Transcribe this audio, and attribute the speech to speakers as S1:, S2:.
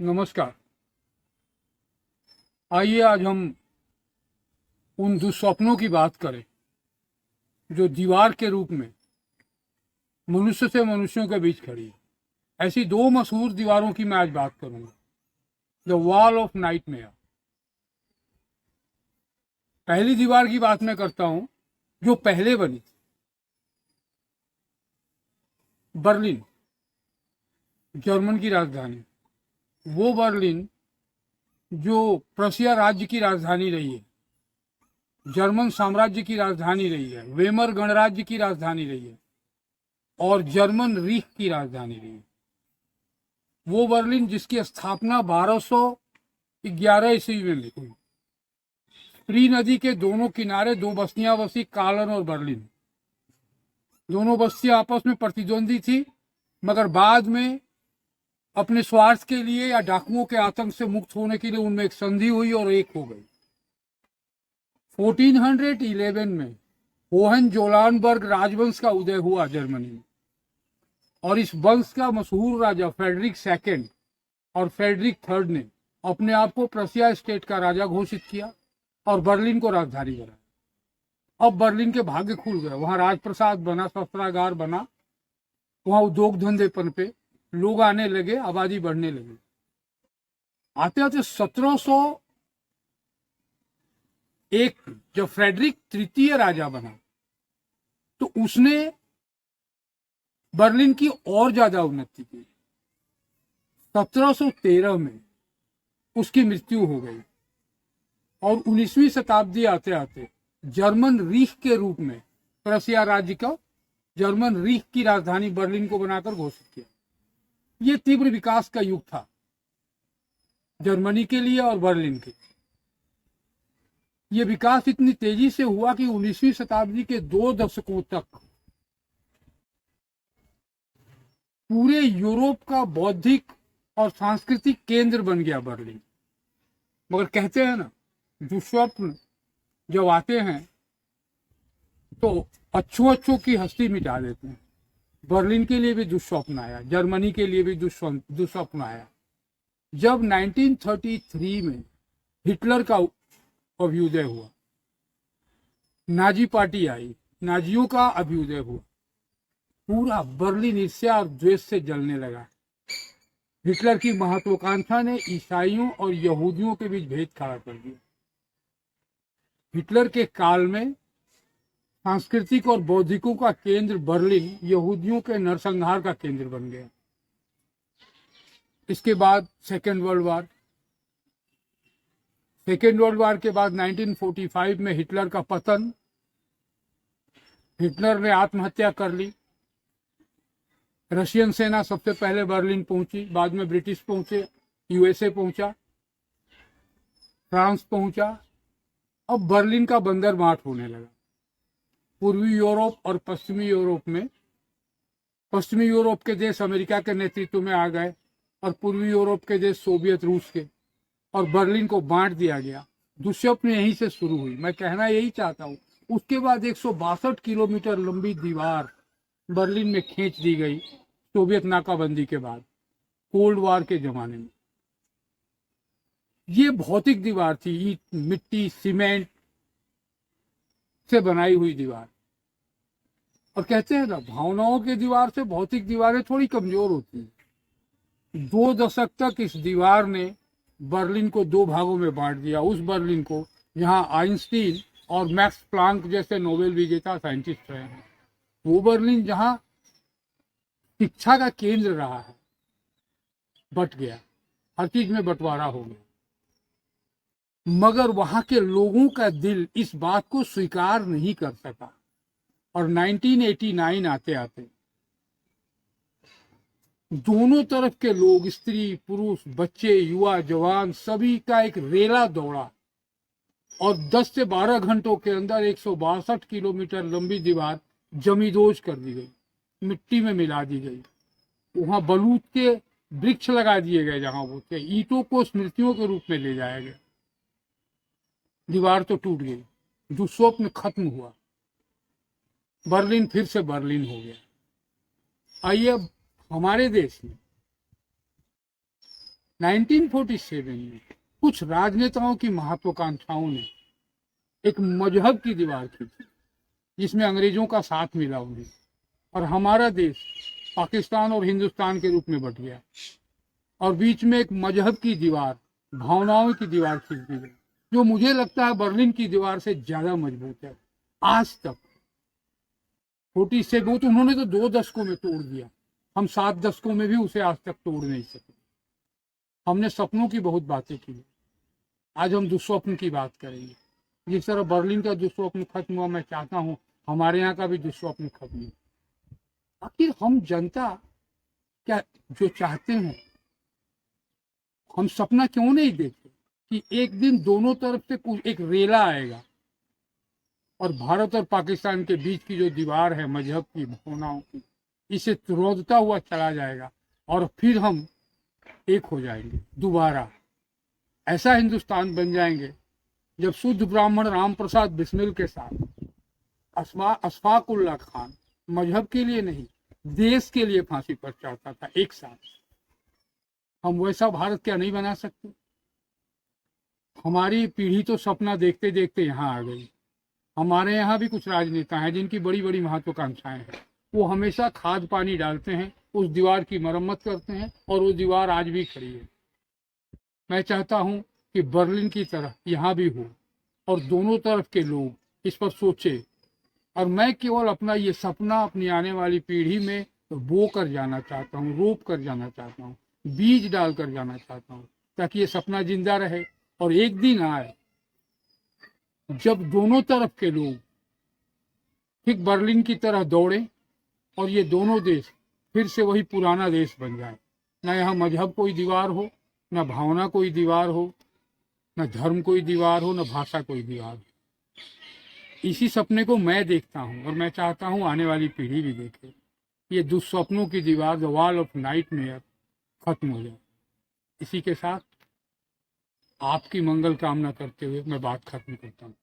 S1: नमस्कार। आइए आज हम उन दुस्वप्नों की बात करें जो दीवार के रूप में मनुष्य से मनुष्यों के बीच खड़ी है। ऐसी दो मशहूर दीवारों की मैं आज बात करूंगा। The wall of nightmare. पहली दीवार की बात मैं करता हूं जो पहले बनी थी, बर्लिन, जर्मन की राजधानी। वो बर्लिन जो प्रशिया राज्य की राजधानी रही है, जर्मन साम्राज्य की राजधानी रही है, वेमर गणराज्य की राजधानी रही है और जर्मन रीख की राजधानी रही है। वो बर्लिन जिसकी स्थापना 1211 ईस्वी में हुई। स्प्री नदी के दोनों किनारे दो बस्तियां बसी, कालन और बर्लिन। दोनों बस्तियां आपस में प्रतिद्वंदी थी, मगर बाद में अपने स्वार्थ के लिए या डाकुओं के आतंक से मुक्त होने के लिए उनमें एक संधि हुई और एक हो गई। 1411 में होहेनजोलार्नबर्ग राजवंश का उदय हुआ जर्मनी में, और इस वंश का मशहूर राजा फ्रेडरिक सेकंड और फ्रेडरिक थर्ड ने अपने आप को प्रशिया स्टेट का राजा घोषित किया और बर्लिन को राजधानी बनाया। अब बर्लिन के भाग्य खुल गए। वहां राजप्रसाद बना, शस्त्रागार बना, वहां उद्योग धंधे पनपे, लोग आने लगे, आबादी बढ़ने लगी। आते आते 1701 जब फ्रेडरिक तृतीय राजा बना तो उसने बर्लिन की और ज्यादा उन्नति की। 1713 में उसकी मृत्यु हो गई और 19वीं शताब्दी आते आते जर्मन रीख के रूप में प्रशिया राज्य का जर्मन रीख की राजधानी बर्लिन को बनाकर घोषित किया। यह तीव्र विकास का युग था जर्मनी के लिए और बर्लिन के लिए। यह विकास इतनी तेजी से हुआ कि 19वीं शताब्दी के 2 दशकों तक पूरे यूरोप का बौद्धिक और सांस्कृतिक केंद्र बन गया बर्लिन। मगर कहते हैं ना, दुस्वप्न जब आते हैं तो अच्छों की हस्ती मिटा देते हैं। बर्लिन के लिए भी दुस्वप्न आया, जर्मनी के लिए भी दुस्वप्न आया। जब 1933 में हिटलर का अभ्युदय हुआ, नाजी पार्टी आई, नाजियों का अभ्युदय हुआ, पूरा बर्लिन ईर्ष्या और द्वेष से जलने लगा। हिटलर की महत्वाकांक्षा ने ईसाइयों और यहूदियों के बीच भेद खड़ा कर दिया। हिटलर के काल में सांस्कृतिक और बौद्धिकों का केंद्र बर्लिन यहूदियों के नरसंहार का केंद्र बन गया। इसके बाद सेकेंड वर्ल्ड वार के बाद 1945 में हिटलर का पतन, हिटलर ने आत्महत्या कर ली। रशियन सेना सबसे पहले बर्लिन पहुंची, बाद में ब्रिटिश पहुंचे, यूएसए पहुंचा, फ्रांस पहुंचा। अब बर्लिन का बंदरबाट होने लगा। पूर्वी यूरोप और पश्चिमी यूरोप में, पश्चिमी यूरोप के देश अमेरिका के नेतृत्व में आ गए और पूर्वी यूरोप के देश सोवियत रूस के, और बर्लिन को बांट दिया गया। दुष्यप्न यहीं से शुरू हुई। मैं कहना यही चाहता हूं। उसके बाद 162 किलोमीटर लंबी दीवार बर्लिन में खींच दी गई सोवियत नाकाबंदी के बाद, कोल्ड वार के जमाने में। ये भौतिक दीवार थी, ईंट, मिट्टी, सीमेंट से बनाई हुई दीवार। और कहते हैं ना, भावनाओं की दीवार से भौतिक दीवारें थोड़ी कमजोर होती हैं। 2 दशक तक इस दीवार ने बर्लिन को 2 भागों में बांट दिया। उस बर्लिन को जहां आइंस्टीन और मैक्स प्लांक जैसे नोबेल विजेता साइंटिस्ट रहे हैं, वो बर्लिन जहां शिक्षा का केंद्र रहा है, बट गया। हर चीज में बंटवारा हो गया। मगर वहां के लोगों का दिल इस बात को स्वीकार नहीं कर सका, और 1989 आते आते दोनों तरफ के लोग, स्त्री, पुरुष, बच्चे, युवा, जवान, सभी का एक रेला दौड़ा और 10 से 12 घंटों के अंदर 162 किलोमीटर लंबी दीवार जमींदोज कर दी गई, मिट्टी में मिला दी गई। वहां बलूत के वृक्ष लगा दिए गए, जहां वो थे, ईंटों को स्मृतियों के रूप में ले जाया गया। दीवार तो टूट गई, दुस्वप्न खत्म हुआ, बर्लिन फिर से बर्लिन हो गया। आइए अब हमारे देश में 1947 में कुछ राजनेताओं की महत्वाकांक्षाओं ने एक मजहब की दीवार खींची जिसमें अंग्रेजों का साथ मिला उन्हें, और हमारा देश पाकिस्तान और हिंदुस्तान के रूप में बट गया, और बीच में एक मजहब की दीवार, भावनाओं की दीवार खींच दी गई, जो मुझे लगता है बर्लिन की दीवार से ज्यादा मजबूत है आज तक। 47 वो तो उन्होंने तो 2 दशकों में तोड़ दिया, हम 7 दशकों में भी उसे आज तक तोड़ नहीं सके। हमने सपनों की बहुत बातें की, आज हम दुस्वप्न की बात करेंगे। जिस तरह बर्लिन का दुस्वप्न खत्म हुआ, मैं चाहता हूं हमारे यहाँ का भी दुस्वप्न खत्म हो। आखिर हम जनता क्या जो चाहते हैं, हम सपना क्यों नहीं देखते कि एक दिन दोनों तरफ से कुछ एक रेला आएगा और भारत और पाकिस्तान के बीच की जो दीवार है मजहब की, भावनाओं की, इसे तोड़ता हुआ चला जाएगा और फिर हम एक हो जाएंगे दोबारा। ऐसा हिंदुस्तान बन जाएंगे जब शुद्ध ब्राह्मण राम प्रसाद बिस्मिल के साथ अशफाक उल्लाह खान मजहब के लिए नहीं देश के लिए फांसी पर चढ़ता था एक साथ। हम वैसा भारत क्या नहीं बना सकते? हमारी पीढ़ी तो सपना देखते देखते यहाँ आ गई। हमारे यहाँ भी कुछ राजनेता हैं जिनकी बड़ी बड़ी महत्वाकांक्षाएं हैं, वो हमेशा खाद पानी डालते हैं, उस दीवार की मरम्मत करते हैं और वो दीवार आज भी खड़ी है। मैं चाहता हूं कि बर्लिन की तरह यहाँ भी हो और दोनों तरफ के लोग इस पर सोचे, और मैं केवल अपना ये सपना अपनी आने वाली पीढ़ी में बो कर जाना चाहता हूँ, रोप कर जाना चाहता हूँ, बीज डाल कर जाना चाहता हूँ, ताकि ये सपना जिंदा रहे और एक दिन आए जब दोनों तरफ के लोग ठीक बर्लिन की तरह दौड़े और ये दोनों देश फिर से वही पुराना देश बन जाए। न यहाँ मजहब कोई दीवार हो, न भावना कोई दीवार हो, न धर्म कोई दीवार हो, न भाषा कोई दीवार हो। इसी सपने को मैं देखता हूँ और मैं चाहता हूँ आने वाली पीढ़ी भी देखे। ये दुस्वप्नों की दीवार, द वॉल ऑफ नाइटमेयर, खत्म हो जाए। इसी के साथ आपकी मंगल कामना करते हुए मैं बात खत्म करता हूँ।